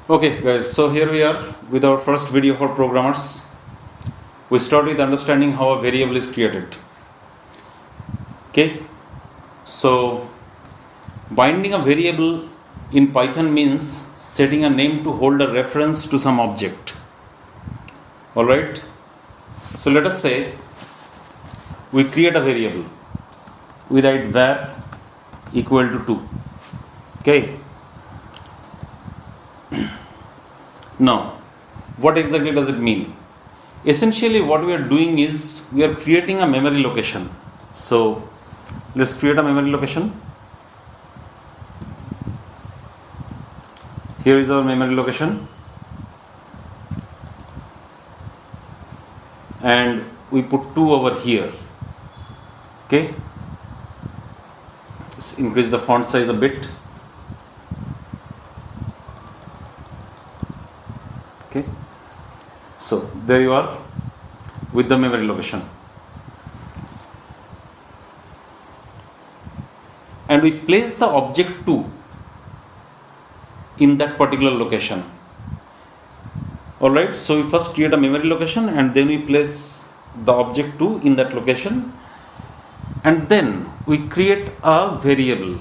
Okay, guys, so here we are with our first video for programmers. We start with understanding how a variable is created. Okay, so binding a variable in Python means setting a name to hold a reference to some object. Alright, so let us say we create a variable. We write var equal to 2. Okay. Now, what exactly does it mean? Essentially, what we are doing is we are creating a memory location. So, let's create a memory location. Here is our memory location, and we put 2 over here. Okay, let's increase the font size a bit. Okay, so there you are with the memory location, and we place the object 2 in that particular location. Alright, so we first create a memory location and then we place the object 2 in that location, and then we create a variable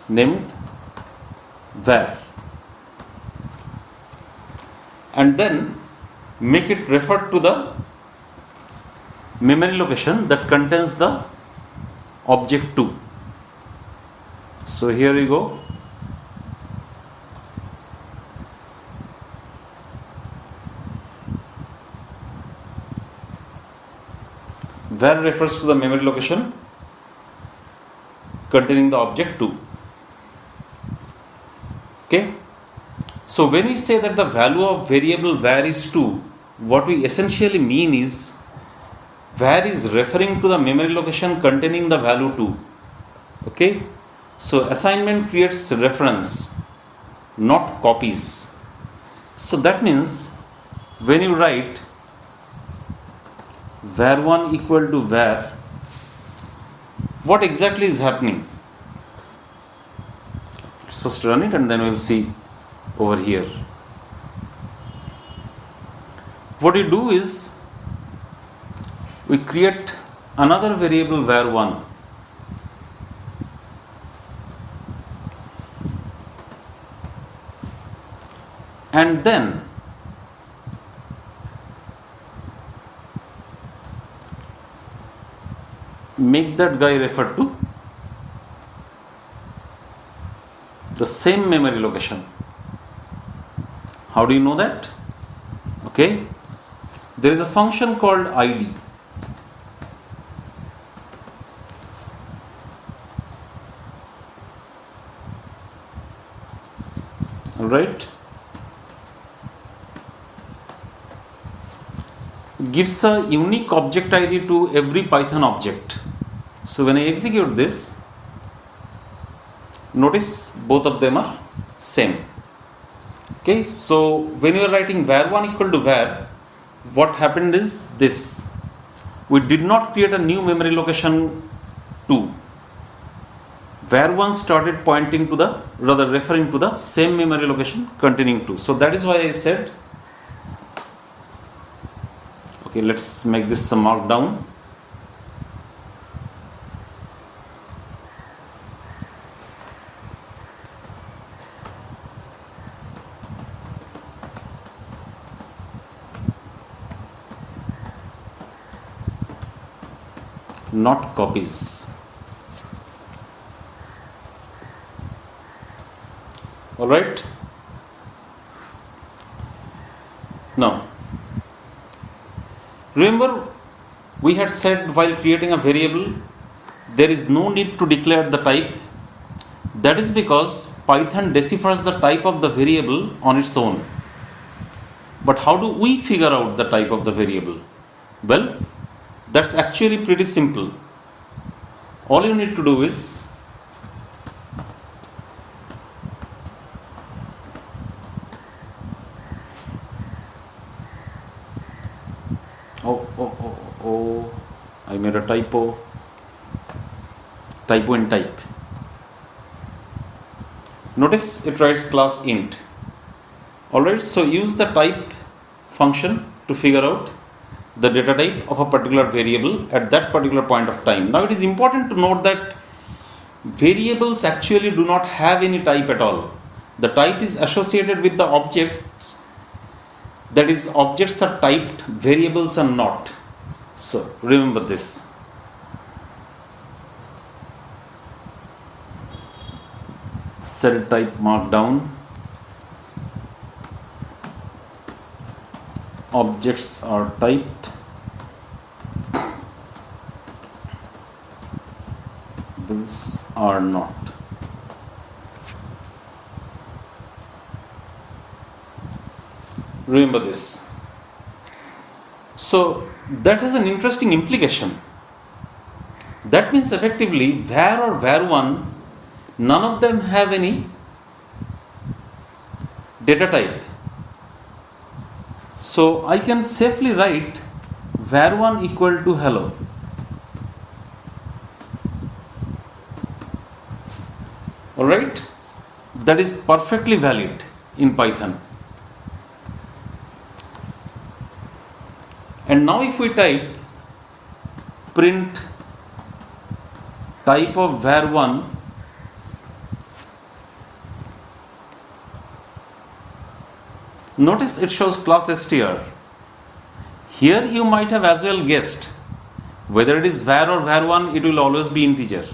named var, and then make it refer to the memory location that contains the object 2. So here we go. Var refers to the memory location containing the object 2. Okay. So when we say that the value of variable var is 2, what we essentially mean is var is referring to the memory location containing the value 2. Okay. So assignment creates reference, not copies. So that means when you write var1 equal to var, what exactly is happening? Let's first run it and then we'll see over here. What you do is we create another variable var1, and then make that guy refer to the same memory location. How do you know that? Okay, there is a function called id. Alright, gives a unique object ID to every Python object. So when I execute this, notice both of them are same. Okay, so when you are writing var1 equal to var, what happened is this: we did not create a new memory location 2. var1 started pointing to the, rather referring to the same memory location containing 2. So that is why I said, okay, let's make this some markdown. Not copies. All right. Now, remember we had said while creating a variable, there is no need to declare the type. That is because Python deciphers the type of the variable on its own. But how do we figure out the type of the variable? Well, that's actually pretty simple. All you need to do is I made a typo in type. Notice it writes class int. Alright, so use the type function to figure out the data type of a particular variable at that particular point of time. Now it is important to note that variables actually do not have any type at all. The type is associated with the objects, that is, objects are typed, variables are not. So remember this. Cell type markdown. Objects are typed, variables are not. Remember this. So that has an interesting implication. That means effectively var or var1, none of them have any data type. So I can safely write var1 equal to hello. Alright, that is perfectly valid in Python. And now if we type print type of var1, notice it shows class str. Here you might have as well guessed whether it is var or var1, it will always be integer.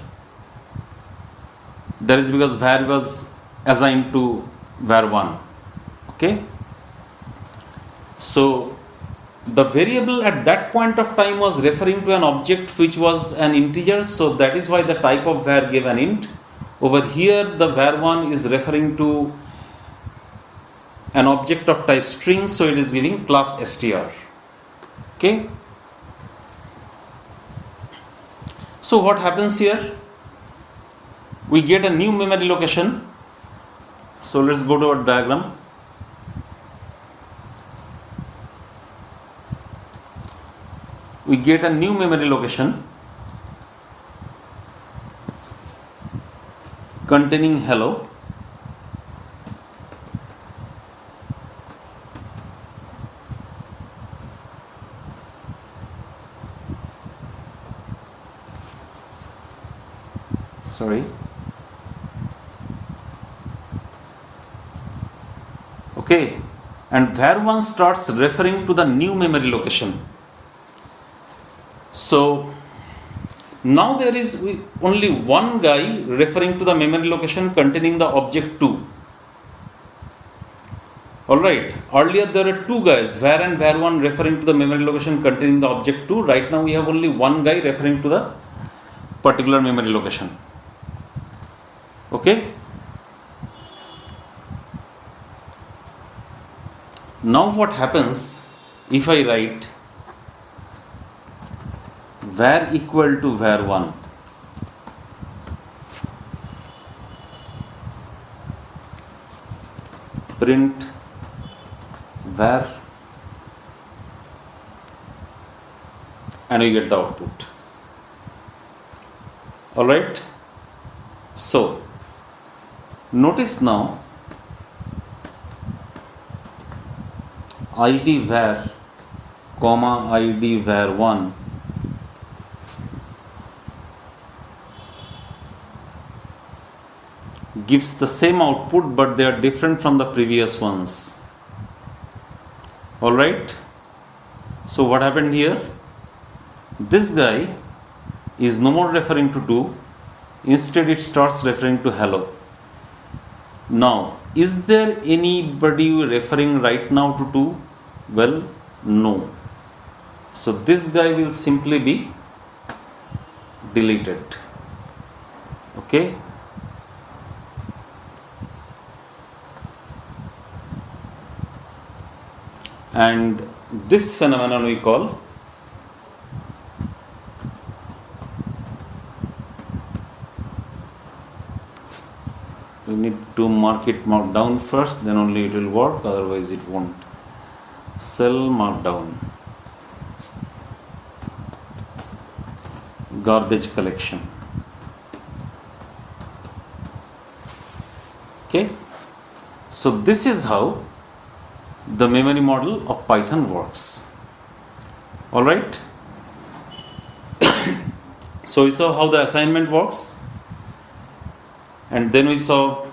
That is because var was assigned to var1. Okay. So the variable at that point of time was referring to an object which was an integer, so that is why the type of var gave an int. Over here the var1 is referring to an object of type string, so it is giving class str. Okay. So what happens here? We get a new memory location. So let's go to our diagram. We get a new memory location containing hello. Sorry. Okay, and var1 starts referring to the new memory location. So now there is only one guy referring to the memory location containing the object 2. Alright, earlier there were two guys, var and var1, referring to the memory location containing the object 2. Right now we have only one guy referring to the particular memory location. Okay. Now what happens if I write var equal to var1? Print var, and we get the output. Alright. So notice now id var comma id var1 gives the same output, but they are different from the previous ones. Alright. So what happened here? This guy is no more referring to 2. Instead it starts referring to hello. Now, is there anybody referring right now to 2? Well, no. So this guy will simply be deleted. Okay. And this phenomenon we call we need to mark down first, then only it will work, otherwise it won't. Cell markdown, garbage collection. Okay, so this is how the memory model of Python works. All right, so we saw how the assignment works, and then we saw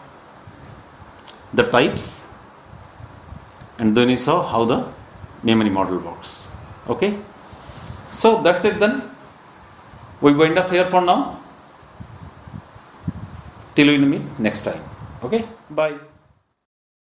the types, and then we saw how the memory model works. Okay, so that's it then. We wind up here for now. Till we meet next time. Okay, bye.